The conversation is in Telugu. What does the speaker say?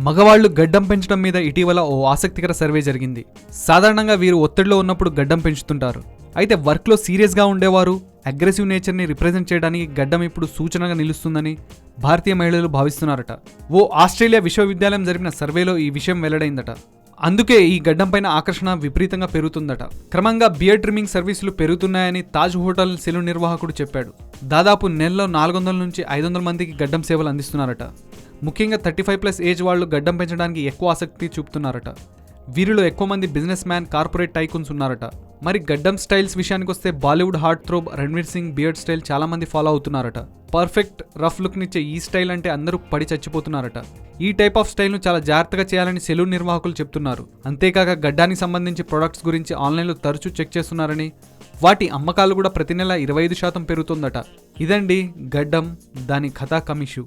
మగవాళ్లు గడ్డం పెంచడం మీద ఇటీవల ఓ ఆసక్తికర సర్వే జరిగింది. సాధారణంగా వీరు ఒత్తిడిలో ఉన్నప్పుడు గడ్డం పెంచుతుంటారు. అయితే వర్క్లో సీరియస్గా ఉండేవారు అగ్రెసివ్ నేచర్ని రిప్రజెంట్ చేయడానికి గడ్డం ఇప్పుడు సూచనగా నిలుస్తుందని భారతీయ మహిళలు భావిస్తున్నారట. ఓ ఆస్ట్రేలియా విశ్వవిద్యాలయం జరిపిన సర్వేలో ఈ విషయం వెల్లడైందట. అందుకే ఈ గడ్డం పైన ఆకర్షణ విపరీతంగా పెరుగుతుందట. క్రమంగా బియర్డ్ ట్రిమ్మింగ్ సర్వీసులు పెరుగుతున్నాయని తాజ్ హోటల్ సెలూన్ నిర్వాహకుడు చెప్పాడు. దాదాపు నెలలో 400 నుంచి 500 మందికి గడ్డం సేవలు అందిస్తున్నారట. ముఖ్యంగా 35+ ఏజ్ వాళ్ళు గడ్డం పెంచడానికి ఎక్కువ ఆసక్తి చూపుతున్నారట. వీరిలో ఎక్కువ మంది బిజినెస్ మ్యాన్, కార్పొరేట్ టైకూన్స్ ఉన్నారట. మరి గడ్డం స్టైల్స్ విషయానికి వస్తే Bollywood heart throb Ranveer Singh beard style చాలా మంది ఫాలో అవుతున్నారట. పర్ఫెక్ట్ రఫ్ లుక్ నిచ్చే ఈ స్టైల్ అంటే అందరూ పడి చచ్చిపోతున్నారట. ఈ టైప్ ఆఫ్ స్టైల్ను చాలా జాగ్రత్తగా చేయాలని సెలూన్ నిర్వాహకులు చెప్తున్నారు. అంతేకాక గడ్డానికి సంబంధించి ప్రొడక్ట్స్ గురించి ఆన్లైన్లో తరచూ చెక్ చేస్తున్నారని, వాటి అమ్మకాలు కూడా ప్రతి నెల 25% పెరుగుతుందట. ఇదండి గడ్డం, దాని కథా కమిషు.